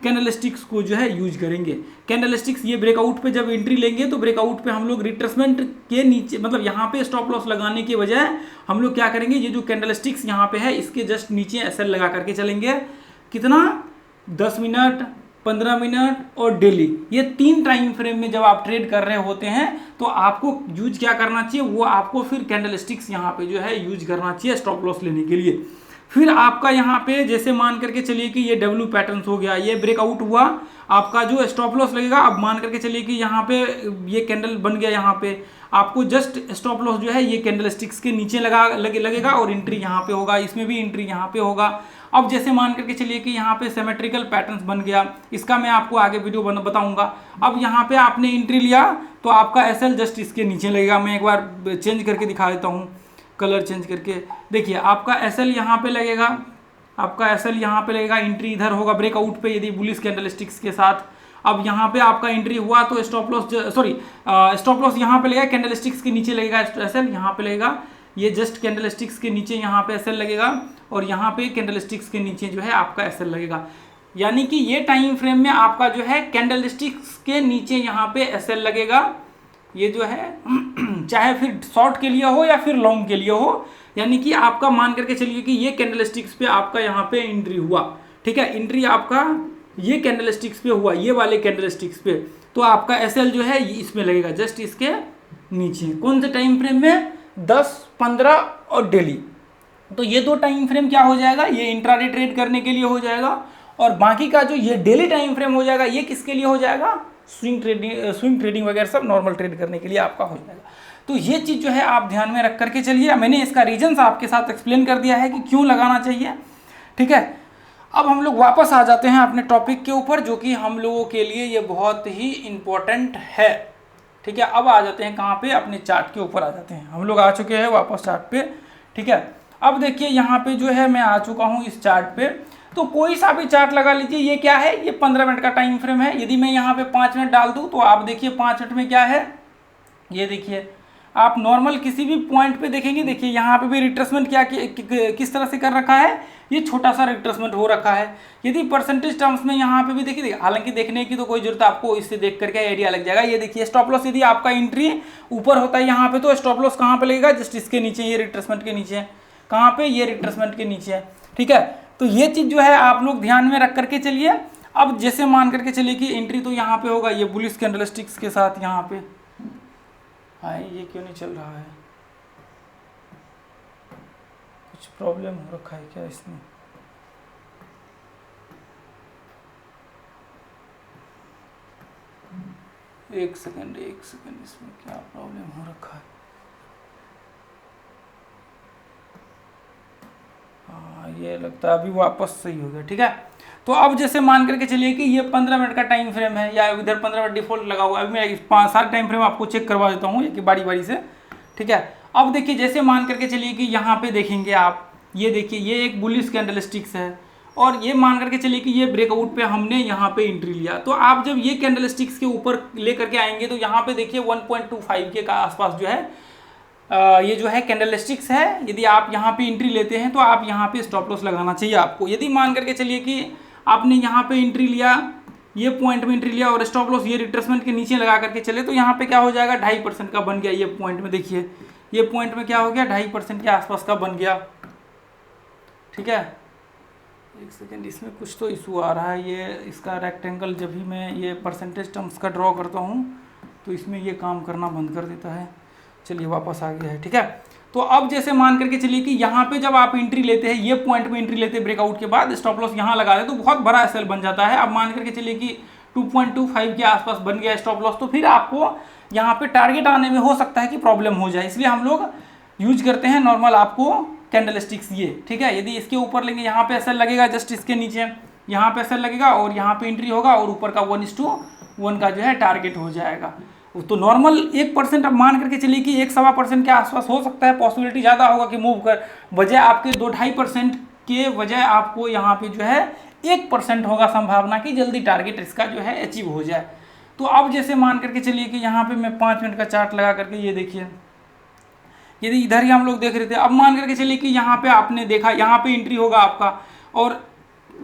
कैंडलस्टिक्स को जो है यूज करेंगे। कैंडलस्टिक्स ये ब्रेकआउट पे जब एंट्री लेंगे तो ब्रेकआउट पे हम लोग रिट्रेसमेंट के नीचे, मतलब यहाँ पे स्टॉप लॉस लगाने के बजाय हम लोग क्या करेंगे, ये जो कैंडलस्टिक्स यहाँ पे है इसके जस्ट नीचे एसएल लगा करके चलेंगे। कितना, 10 मिनट, 15 मिनट और डेली, ये 3 टाइम फ्रेम में जब आप ट्रेड कर रहे होते हैं तो आपको यूज क्या करना चाहिए, वो आपको फिर कैंडलस्टिक्स यहाँ पे जो है यूज करना चाहिए स्टॉप लॉस लेने के लिए। फिर आपका यहाँ पे जैसे मान करके चलिए कि ये डब्ल्यू पैटर्न्स हो गया, ये ब्रेकआउट हुआ, आपका जो स्टॉप लॉस लगेगा, अब मान करके चलिए कि यहाँ पे ये कैंडल बन गया, यहाँ पे आपको जस्ट स्टॉप लॉस जो है ये कैंडलस्टिक्स के नीचे लगेगा और एंट्री यहाँ पे होगा, इसमें भी एंट्री यहाँ पे होगा। अब जैसे मान करके चलिए कि यहाँ पे सिमेट्रिकल पैटर्न्स बन गया, इसका मैं आपको आगे वीडियो बताऊंगा। अब यहाँ पे आपने एंट्री लिया तो आपका एसएल जस्ट इसके नीचे लगेगा। मैं एक बार चेंज करके दिखा देता हूँ, कलर चेंज करके। देखिए आपका एसएल यहाँ पे लगेगा, आपका एसएल यहाँ पे लगेगा, एंट्री इधर होगा ब्रेकआउट पे यदि बुलिश कैंडलस्टिक्स के साथ। अब यहाँ पे आपका एंट्री हुआ तो स्टॉप लॉस यहाँ पे लगेगा, कैंडलस्टिक्स के नीचे लगेगा एसएल, यहाँ पे लगेगा, ये जस्ट कैंडलस्टिक्स के नीचे यहाँ पे एसएल लगेगा और यहाँ पे कैंडलस्टिक्स के नीचे जो है आपका एसएल लगेगा। यानी कि ये टाइम फ्रेम में आपका जो है कैंडलस्टिक्स के नीचे यहाँ पे एसएल लगेगा। ये जो है चाहे फिर शॉर्ट के लिए हो या फिर लॉन्ग के लिए हो, यानी कि आपका मान करके चलिए कि ये कैंडलस्टिक्स पे आपका यहाँ पे एंट्री हुआ। ठीक है, एंट्री आपका ये कैंडलस्टिक्स पे हुआ, ये वाले कैंडलस्टिक्स पे, तो आपका एसएल जो है इसमें लगेगा, जस्ट इसके नीचे। कौन से टाइम फ्रेम में? 10, 15 और डेली। तो ये दो टाइम फ्रेम क्या हो जाएगा, ये इंट्राडे ट्रेड करने के लिए हो जाएगा, और बाकी का जो ये डेली टाइम फ्रेम हो जाएगा ये किसके लिए हो जाएगा? स्विंग ट्रेडिंग वगैरह सब नॉर्मल ट्रेड करने के लिए आपका हो जाएगा। तो ये चीज़ जो है आप ध्यान में रख करके चलिए। मैंने इसका रीजन्स आपके साथ एक्सप्लेन कर दिया है कि क्यों लगाना चाहिए, ठीक है। अब हम लोग वापस आ जाते हैं अपने टॉपिक के ऊपर, जो कि हम लोगों के लिए ये बहुत ही इम्पोर्टेंट है, ठीक है। अब आ जाते हैं कहाँ पे? अपने चार्ट के ऊपर आ जाते हैं। हम लोग आ चुके हैं वापस चार्ट पे, ठीक है। अब देखिए यहाँ पे जो है मैं आ चुका हूँ इस चार्ट पे, तो कोई सा भी चार्ट लगा लीजिए। ये क्या है? ये 15 मिनट का टाइम फ्रेम है। यदि मैं यहाँ पे 5 मिनट डाल दूँ तो आप देखिए 5 मिनट में क्या है, ये देखिए आप नॉर्मल किसी भी पॉइंट पे देखेंगे, देखिए यहाँ पे भी रिट्रेसमेंट क्या किस तरह से कर रखा है, ये छोटा सा रिट्रेसमेंट हो रखा है। यदि परसेंटेज टर्म्स में यहाँ पे भी देखिए, हालांकि देखने की तो कोई जरूरत, आपको इससे देख करके आइडिया लग जाएगा। ये देखिए स्टॉप लॉस, यदि आपका एंट्री ऊपर होता है यहाँ पे तो स्टॉप लॉस कहाँ पे लगेगा? जस्ट इसके नीचे, ये रिट्रेसमेंट के नीचे। कहाँ पे? ये रिट्रेसमेंट के नीचे, ठीक है। तो ये चीज़ जो है आप लोग ध्यान में रख करके चलिए। अब जैसे मान करके चलिए कि एंट्री तो यहाँ पे होगा, ये बुलिश कैंडलस्टिक्स के साथ यहाँ पे। हाय, ये क्यों नहीं चल रहा है? कुछ प्रॉब्लम हो रखा है क्या इसमें? एक सेकंड, इसमें क्या प्रॉब्लम हो रखा है? हाँ, ये लगता है अभी वापस सही हो गया, ठीक है। तो अब जैसे मान करके चलिए कि ये 15 मिनट का टाइम फ्रेम है, या इधर 15 मिनट डिफॉल्ट लगा हुआ है। अभी मैं 5-7 टाइम फ्रेम आपको चेक करवा देता हूँ कि बारी बारी से, ठीक है। अब देखिए जैसे मान करके चलिए कि यहाँ पे देखेंगे आप, ये देखिए ये एक बुलिश कैंडलस्टिक्स है, और ये मान करके चलिए कि ये ब्रेकआउट पे हमने यहाँ पे एंट्री लिया। तो आप जब ये कैंडलस्टिक्स के ऊपर ले करके आएंगे तो यहाँ पे देखिए 1.25 के आसपास जो है ये जो है कैंडलस्टिक्स है। यदि आप यहाँ पे एंट्री लेते हैं तो आप यहाँ पे स्टॉप लॉस लगाना चाहिए आपको। यदि मान करके चलिए कि आपने यहाँ पे एंट्री लिया, ये पॉइंट में एंट्री लिया, और स्टॉप लॉस ये रिट्रेसमेंट के नीचे लगा करके चले, तो यहाँ पे क्या हो जाएगा? 2.5% का बन गया। ये पॉइंट में देखिए, ये पॉइंट में क्या हो गया? 2.5% के आसपास का बन गया, ठीक है। एक सेकेंड, इसमें कुछ तो इशू आ रहा है। ये इसका रेक्टेंगल जब भी मैं ये परसेंटेज टर्म्स का ड्रॉ करता हूँ तो इसमें ये काम करना बंद कर देता है। चलिए वापस आ गया है, ठीक है। तो अब जैसे मान करके चलिए कि यहाँ पे जब आप एंट्री लेते हैं, ये पॉइंट में एंट्री लेते हैं ब्रेकआउट के बाद, स्टॉप लॉस यहाँ लगा दे तो बहुत बड़ा एसएल बन जाता है। अब मान करके चलिए कि 2.25 के आसपास बन गया स्टॉप लॉस, तो फिर आपको यहाँ पे टारगेट आने में हो सकता है कि प्रॉब्लम हो जाए, इसलिए हम लोग यूज करते हैं नॉर्मल आपको कैंडलस्टिक्स ये, ठीक है। यदि इसके ऊपर लेंगे, यहाँ पे एसएल लगेगा, जस्ट इसके नीचे यहाँ पे एसएल लगेगा, और यहाँ पे एंट्री होगा, और ऊपर का 1:1 का जो है टारगेट हो जाएगा। तो नॉर्मल 1%, अब मान करके चलिए कि 1-1.25% के आसपास हो सकता है, पॉसिबिलिटी ज़्यादा होगा कि मूव कर, बजाय आपके 2-2.5% के बजाय आपको यहाँ पे जो है 1% होगा संभावना कि जल्दी टारगेट इसका जो है अचीव हो जाए। तो अब जैसे मान करके चलिए कि यहाँ पे मैं 5 मिनट का चार्ट लगा करके, ये देखिए यदि इधर ही हम लोग देख रहे थे, अब मान करके चलिए कि यहाँ पे आपने देखा, यहाँ पे एंट्री होगा आपका, और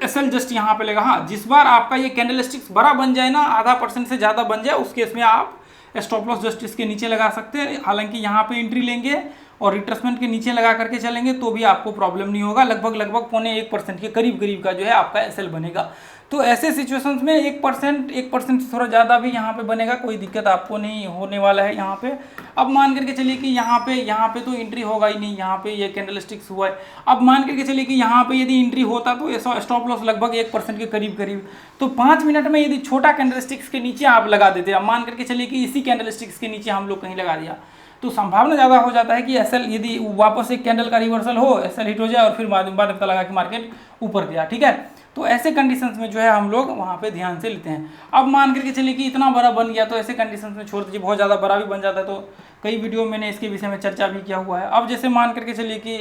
एसएल जस्ट यहाँ पे लेगा। हाँ, जिस बार आपका ये कैंडलस्टिक्स बड़ा बन जाए ना, 0.5% से ज़्यादा बन जाए, उस केस में आप स्टॉप लॉस जस्ट इसके नीचे लगा सकते हैं। हालांकि यहाँ पे एंट्री लेंगे और रिट्रेसमेंट के नीचे लगा करके चलेंगे तो भी आपको प्रॉब्लम नहीं होगा। लगभग 0.25% के करीब का जो है आपका एसएल बनेगा। तो ऐसे सिचुएशंस में 1% से थोड़ा ज़्यादा भी यहाँ पे बनेगा, कोई दिक्कत आपको नहीं होने वाला है यहाँ पे। अब मान करके चलिए कि यहाँ पे तो एंट्री होगा ही नहीं, यहाँ पे ये कैंडलस्टिक्स हुआ है। अब मान करके चलिए कि यहाँ पे यदि एंट्री होता तो स्टॉप लॉस लगभग 1% के करीब, तो 5 मिनट में यदि छोटा कैंडलस्टिक्स के नीचे आप लगा देते, अब मान करके चलिए कि इसी कैंडलस्टिक्स के नीचे हम लोग कहीं लगा दिया, तो संभावना ज़्यादा हो जाता है कि एसएल, यदि वापस एक कैंडल का रिवर्सल हो, एसएल हिट हो जाए और फिर बाद में पता लगा कि मार्केट ऊपर गया, ठीक है। तो ऐसे कंडीशंस में जो है हम लोग वहाँ पे ध्यान से लेते हैं। अब मान करके चलिए कि इतना बड़ा बन गया, तो ऐसे कंडीशंस में छोड़ दीजिए, बहुत ज़्यादा बड़ा भी बन जाता है, तो कई वीडियो मैंने इसके विषय में चर्चा भी किया हुआ है। अब जैसे मान करके चलिए कि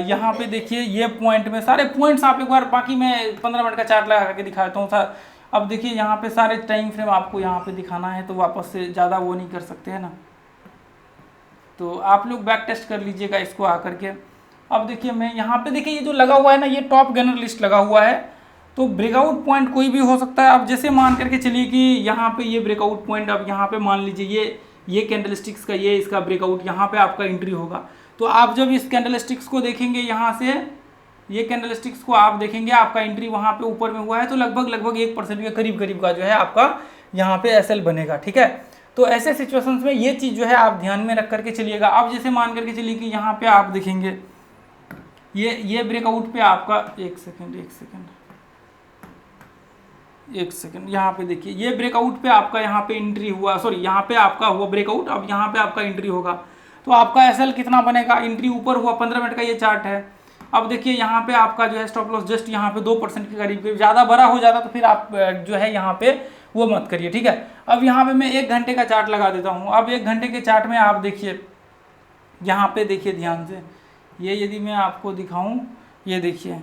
यहाँ पे देखिए ये पॉइंट में सारे पॉइंट्स आप एक बार, बाकी मैं 15 मिनट का चार्ट लगा करके दिखाता हूँ सर। अब देखिए यहाँ पे सारे टाइम फ्रेम आपको यहाँ पे दिखाना है, तो वापस से ज़्यादा वो नहीं कर सकते हैं ना, तो आप लोग बैक टेस्ट कर लीजिएगा इसको आकर के। अब देखिए मैं यहाँ पे देखिए ये जो लगा हुआ है ना, ये टॉप गेनर लिस्ट लगा हुआ है, तो ब्रेकआउट पॉइंट कोई भी हो सकता है। अब जैसे मान करके चलिए कि यहाँ पे ये ब्रेकआउट पॉइंट, अब यहाँ पे मान लीजिए ये कैंडलस्टिक्स का ये इसका ब्रेकआउट, यहाँ पे आपका एंट्री होगा। तो आप जब इस कैंडलस्टिक्स को देखेंगे यहाँ से, ये कैंडलस्टिक्स को आप देखेंगे आपका एंट्री वहाँ पे ऊपर में हुआ है, तो लगभग 1% के करीब करीब का जो है आपका यहाँ पे एसएल बनेगा। ठीक है, तो ऐसे सिचुएशंस में ये चीज़ जो है आप ध्यान में रख करके चलिएगा। अब जैसे मान करके चलिए कि यहाँ पे आप देखेंगे ये ब्रेकआउट पे आपका एक सेकंड यहाँ पे देखिए, ये ब्रेकआउट पे आपका यहाँ पे एंट्री हुआ, सॉरी यहाँ पे आपका हुआ ब्रेकआउट, अब यहाँ पे आपका एंट्री होगा तो आपका एसएल कितना बनेगा, एंट्री ऊपर हुआ 15 मिनट का ये चार्ट है। अब देखिए यहाँ पे आपका जो है स्टॉप लॉस जस्ट यहाँ पे 2% के करीब, ज़्यादा बड़ा हो जाता तो फिर आप जो है यहाँ पे वो मत करिए। ठीक है, अब यहाँ पे मैं 1 घंटे का चार्ट लगा देता हूँ। अब 1 घंटे के चार्ट में आप देखिए, यहाँ पे देखिए ध्यान से, ये यदि मैं आपको दिखाऊँ, ये देखिए,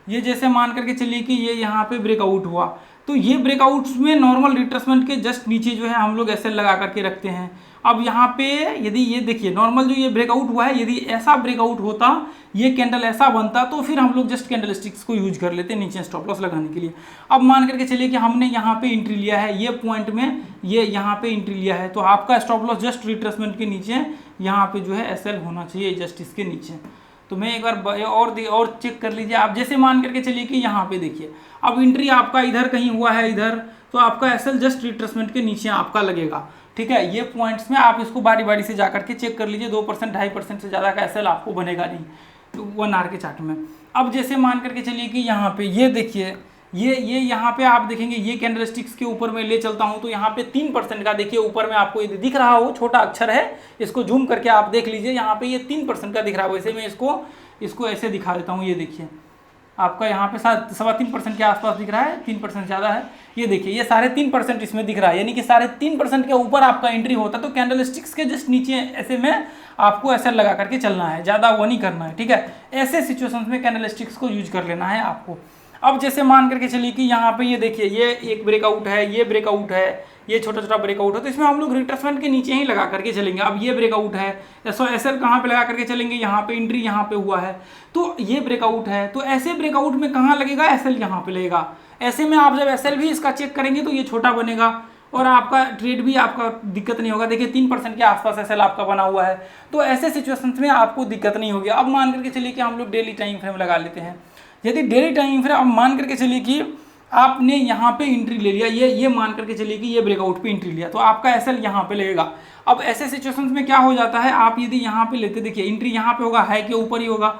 ये जैसे मान करके चलिए कि ये यहाँ पे ब्रेकआउट हुआ, तो ये ब्रेकआउट्स में नॉर्मल रिट्रेसमेंट के जस्ट नीचे जो है हम लोग एसएल लगा करके रखते हैं। अब यहाँ पे यदि ये देखिए नॉर्मल जो ये ब्रेकआउट हुआ है, यदि ऐसा ब्रेकआउट होता, ये कैंडल ऐसा बनता, तो फिर हम लोग जस्ट कैंडलस्टिक्स को यूज कर लेते नीचे स्टॉप लॉस लगाने के लिए। अब मान करके चलिए कि हमने यहाँ पे एंट्री लिया है, ये पॉइंट में ये यहाँ पे एंट्री लिया है, तो आपका स्टॉप लॉस जस्ट रिट्रेसमेंट के नीचे यहाँ पे जो है एसएल होना चाहिए, जस्ट इसके नीचे। तो मैं एक बार और चेक कर लीजिए आप, जैसे मान करके चलिए कि यहाँ पे देखिए अब एंट्री आपका इधर कहीं हुआ है इधर, तो आपका एसएल जस्ट रिट्रेसमेंट के नीचे आपका लगेगा। ठीक है, ये पॉइंट्स में आप इसको बारी बारी से जा करके चेक कर लीजिए, 2% 2.5% से ज़्यादा का एसएल आपको बनेगा नहीं तो 1 आवर के चार्ट में। अब जैसे मान करके चलिए कि यहाँ पे ये देखिए, ये यहाँ पे आप देखेंगे ये कैंडलस्टिक्स के ऊपर मैं ले चलता हूँ तो यहाँ पे 3% का देखिए ऊपर में आपको ये दिख रहा हो, छोटा अक्षर है, इसको जूम करके आप देख लीजिए, यहाँ पे ये 3% का दिख रहा है। वैसे मैं इसको ऐसे दिखा देता हूँ, ये देखिए आपका यहाँ पे 3.25% के आसपास दिख रहा है, 3% ज़्यादा है। ये देखिए ये 3.5% इसमें दिख रहा है, यानी कि 3.5% के ऊपर आपका एंट्री होता है तो कैंडलस्टिक्स के जस्ट नीचे ऐसे में आपको एसएल लगा करके चलना है, ज़्यादा वो नहीं करना है। ठीक है, ऐसे सिचुएशंस में कैंडलस्टिक्स को यूज कर लेना है आपको। अब जैसे मान करके चलिए कि यहाँ पे ये देखिए, ये एक ब्रेकआउट है, ये ब्रेकआउट है, ये छोटा छोटा ब्रेकआउट है, तो इसमें हम लोग रिट्रेसमेंट के नीचे ही लगा करके चलेंगे। अब ये ब्रेकआउट है, एसएल कहाँ पे लगा करके चलेंगे, यहाँ पे एंट्री यहाँ पे हुआ है, तो ये ब्रेकआउट है, तो ऐसे ब्रेकआउट में कहाँ लगेगा, एसएल यहाँ पे लगेगा। ऐसे में आप जब एसएल भी इसका चेक करेंगे तो ये छोटा बनेगा और आपका ट्रेड भी आपका दिक्कत नहीं होगा। देखिए 3% के आसपास एसएल आपका बना हुआ है, तो ऐसे सिचुएशंस में आपको दिक्कत नहीं होगी। अब मान करके चलिए कि हम लोग डेली टाइम फ्रेम लगा लेते हैं। यदि डेली टाइम फ्रेम, अब मान करके चलिए कि आपने यहाँ पे एंट्री ले लिया, ये मान करके चलिए कि ये ब्रेकआउट पे एंट्री लिया, तो आपका एसएल यहाँ पे लगेगा। अब ऐसे सिचुएशंस में क्या हो जाता है, आप यदि यहाँ पे लेते, देखिए एंट्री यहाँ पे होगा, हाई के ऊपर ही होगा।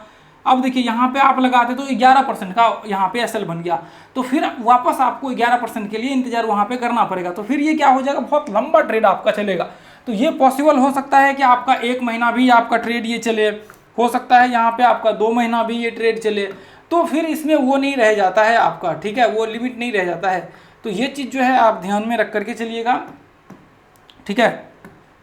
अब देखिए यहाँ पे आप लगाते तो 11% का यहाँ पे एसएल बन गया, तो फिर वापस आपको 11% के लिए इंतजार वहाँ पे करना पड़ेगा, तो फिर ये क्या हो जाएगा, बहुत लंबा ट्रेड आपका चलेगा। तो ये पॉसिबल हो सकता है कि आपका 1 महीना भी आपका ट्रेड ये चले, हो सकता है यहाँ पे आपका 2 महीना भी ये ट्रेड चले, तो फिर इसमें वो नहीं रह जाता है आपका। ठीक है, वो लिमिट नहीं रह जाता है, तो ये चीज़ जो है आप ध्यान में रख करके चलिएगा। ठीक है,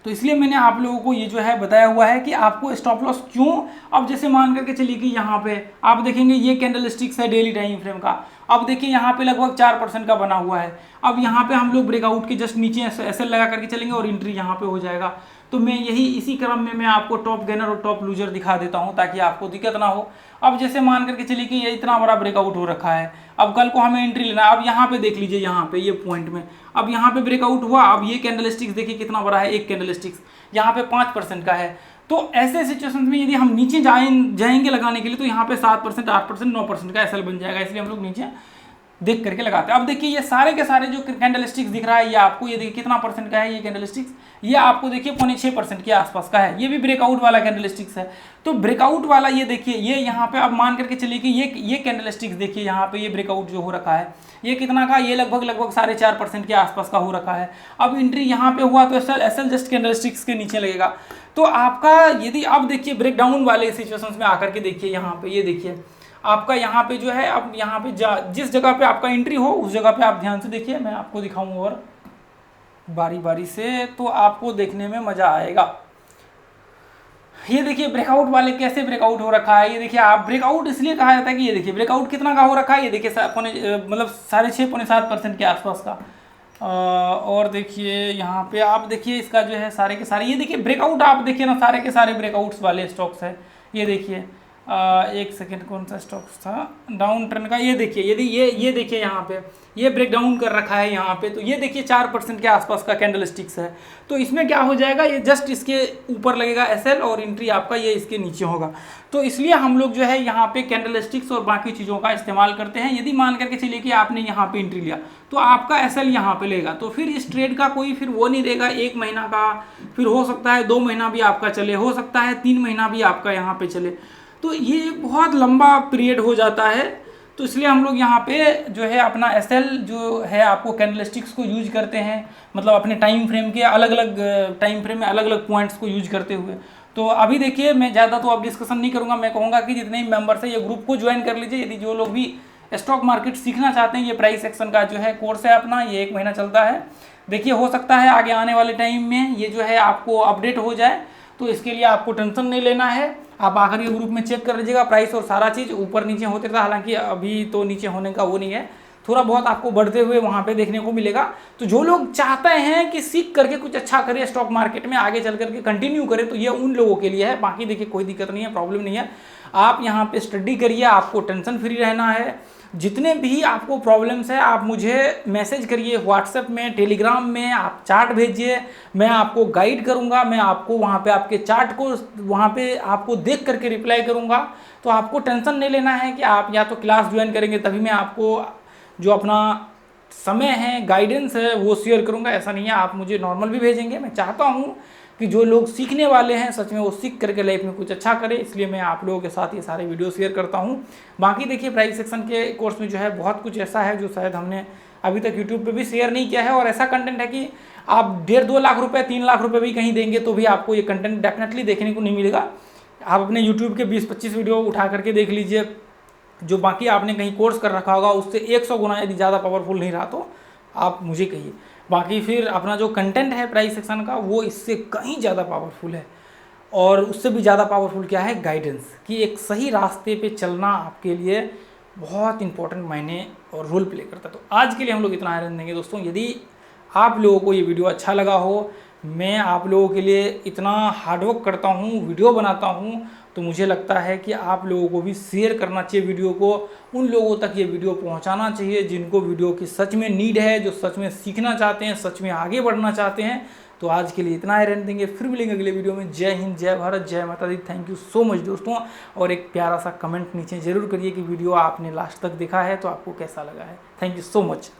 तो इसलिए मैंने आप लोगों को ये जो है बताया हुआ है कि आपको स्टॉप लॉस क्यों। अब जैसे मान करके चलिए कि यहाँ पे आप देखेंगे ये कैंडलस्टिक्स है डेली टाइम फ्रेम का, अब देखिए यहाँ पे लगभग 4% का बना हुआ है। अब यहाँ पे हम लोग ब्रेकआउट के जस्ट नीचे एसएल लगा करके चलेंगे और एंट्री यहाँ पे हो जाएगा। तो मैं इसी क्रम में मैं आपको टॉप गेनर और टॉप लूजर दिखा देता हूँ ताकि आपको दिक्कत ना हो। अब जैसे मान करके चलिए कि ये इतना बड़ा ब्रेकआउट हो रखा है, अब कल को हमें एंट्री लेना है। अब यहाँ पे देख लीजिए, यहाँ पे ये पॉइंट में अब यहाँ पे ब्रेकआउट हुआ, अब ये कैंडलस्टिक्स देखिए कितना बड़ा है, एक कैंडलस्टिक्स यहाँ पे 5% का है। तो ऐसे सिचुएशंस में यदि हम नीचे जाएंगे लगाने के लिए, तो यहाँ पे 7%, 8%, 9% का एसएल बन जाएगा, इसलिए हम लोग नीचे देख करके लगाते हैं। अब देखिए ये सारे के सारे जो कैंडलस्टिक्स दिख रहा है, ये आपको ये देखिए कितना परसेंट का है ये कैंडलस्टिक्स, ये आपको देखिए 5.6% के आसपास का है। ये भी ब्रेकआउट वाला कैंडलस्टिक्स है। तो ब्रेकआउट वाला ये देखिए, ये यहाँ पे अब मान करके चलिए कि ये कैंडलस्टिक्स देखिए, यहाँ पे ये ब्रेकआउट जो हो रखा है, ये कितना का, ये लगभग 4.5% के आसपास का हो रखा है। अब एंट्री यहाँ पे हुआ तो एसएल जस्ट कैंडलस्टिक्स के नीचे लगेगा। तो आपका यदि अब देखिए ब्रेकडाउन वाले सिचुएशंस में आकर के देखिए, यहाँ पे ये देखिए आपका यहाँ पे जो है, अब यहाँ पे जिस जगह पे आपका एंट्री हो उस जगह पे आप ध्यान से देखिए, मैं आपको दिखाऊं और बारी बारी से, तो आपको देखने में मजा आएगा। ये देखिए ब्रेकआउट वाले कैसे ब्रेकआउट हो रखा है। ये देखिए, आप ब्रेकआउट इसलिए कहा जाता है कि ये देखिए ब्रेकआउट कितना का हो रखा है, ये देखिए मतलब 6.5-7% के आसपास का। और देखिए यहाँ पे आप देखिए इसका जो है सारे के सारे, ये देखिए ब्रेकआउट आप देखिए ना, सारे के सारे ब्रेकआउट्स वाले स्टॉक्स है। ये देखिए एक सेकेंड, कौन सा स्टॉक था डाउन ट्रेंड का, ये देखिए, यदि ये देखिए यहाँ पे ये ब्रेक डाउन कर रखा है यहाँ पे, तो ये देखिए 4% के आसपास का कैंडल स्टिक्स है। तो इसमें क्या हो जाएगा, ये जस्ट इसके ऊपर लगेगा एसएल और एंट्री आपका ये इसके नीचे होगा। तो इसलिए हम लोग जो है यहाँ पे कैंडल स्टिक्स और बाकी चीज़ों का इस्तेमाल करते हैं। यदि मान करके चलिए कि आपने यहाँ पे एंट्री लिया तो आपका एसएल यहाँ पे लेगा, तो फिर इस ट्रेड का कोई फिर वो नहीं रहेगा 1 महीना का, फिर हो सकता है 2 महीना भी आपका चले, हो सकता है 3 महीना भी आपका यहाँ पे चले। तो ये बहुत लंबा पीरियड हो जाता है। तो इसलिए हम लोग यहाँ पे जो है अपना एसएल जो है आपको कैंडलस्टिक्स को यूज करते हैं, मतलब अपने टाइम फ्रेम के अलग अलग टाइम फ्रेम में अलग अलग पॉइंट्स को यूज करते हुए। तो अभी देखिए मैं ज़्यादा तो अब डिस्कशन नहीं करूँगा, मैं कहूँगा कि जितने भी मेंबर्स हैं ये ग्रुप को ज्वाइन कर लीजिए। यदि जो लोग भी स्टॉक मार्केट सीखना चाहते हैं, ये प्राइस एक्शन का जो है कोर्स है अपना, ये 1 महीना चलता है। देखिए हो सकता है आगे आने वाले टाइम में ये जो है आपको अपडेट हो जाए, तो इसके लिए आपको टेंशन नहीं लेना है। आप आखिर के ग्रुप में चेक कर लीजिएगा, प्राइस और सारा चीज़ ऊपर नीचे होते रहता, हालांकि अभी तो नीचे होने का वो नहीं है, थोड़ा बहुत आपको बढ़ते हुए वहाँ पे देखने को मिलेगा। तो जो लोग चाहते हैं कि सीख करके कुछ अच्छा करे स्टॉक मार्केट में, आगे चल करके कंटिन्यू करें, तो ये उन लोगों के लिए है। बाकी देखिए कोई दिक्कत नहीं है, प्रॉब्लम नहीं है, आप यहाँ पे स्टडी करिए, आपको टेंशन फ्री रहना है। जितने भी आपको प्रॉब्लम्स है आप मुझे मैसेज करिए व्हाट्सएप में, टेलीग्राम में, आप चार्ट भेजिए, मैं आपको गाइड करूंगा, मैं आपको वहाँ पे आपके चार्ट को वहाँ पे आपको देख करके रिप्लाई करूंगा। तो आपको टेंशन नहीं लेना है कि आप या तो क्लास ज्वाइन करेंगे तभी मैं आपको जो अपना समय है, गाइडेंस है, वो शेयर करूंगा, ऐसा नहीं है। आप मुझे नॉर्मल भी भेजेंगे। मैं चाहता हूँ कि जो लोग सीखने वाले हैं सच में वो सीख करके लाइफ में कुछ अच्छा करें, इसलिए मैं आप लोगों के साथ ये सारे वीडियो शेयर करता हूँ। बाकी देखिए प्राइस सेक्शन के कोर्स में जो है बहुत कुछ ऐसा है जो शायद हमने अभी तक यूट्यूब पे भी शेयर नहीं किया है, और ऐसा कंटेंट है कि आप 1.5-2 लाख रुपये 3 लाख रुपये भी कहीं देंगे तो भी आपको ये कंटेंट डेफिनेटली देखने को नहीं मिलेगा। आप अपने यूट्यूब के 20-25 वीडियो उठा करके देख लीजिए, जो बाकी आपने कहीं कोर्स कर रखा होगा उससे 100 गुना यदि ज़्यादा पावरफुल नहीं रहा तो आप मुझे कहिए। बाकी फिर अपना जो कंटेंट है प्राइस सेक्शन का वो इससे कहीं ज़्यादा पावरफुल है, और उससे भी ज़्यादा पावरफुल क्या है, गाइडेंस, कि एक सही रास्ते पे चलना आपके लिए बहुत इंपॉर्टेंट मायने और रोल प्ले करता है। तो आज के लिए हम लोग इतना आयरन देंगे दोस्तों। यदि आप लोगों को ये वीडियो अच्छा लगा हो, मैं आप लोगों के लिए इतना हार्डवर्क करता हूँ, वीडियो बनाता हूँ, तो मुझे लगता है कि आप लोगों को भी शेयर करना चाहिए वीडियो को, उन लोगों तक ये वीडियो पहुंचाना चाहिए जिनको वीडियो की सच में नीड है, जो सच में सीखना चाहते हैं, सच में आगे बढ़ना चाहते हैं। तो आज के लिए इतना ही रहने देंगे, फिर मिलेंगे अगले वीडियो में। जय हिंद, जय भारत, जय माता दी। थैंक यू सो मच दोस्तों। और एक प्यारा सा कमेंट नीचे जरूर करिए कि वीडियो आपने लास्ट तक देखा है तो आपको कैसा लगा है। Thank you so much.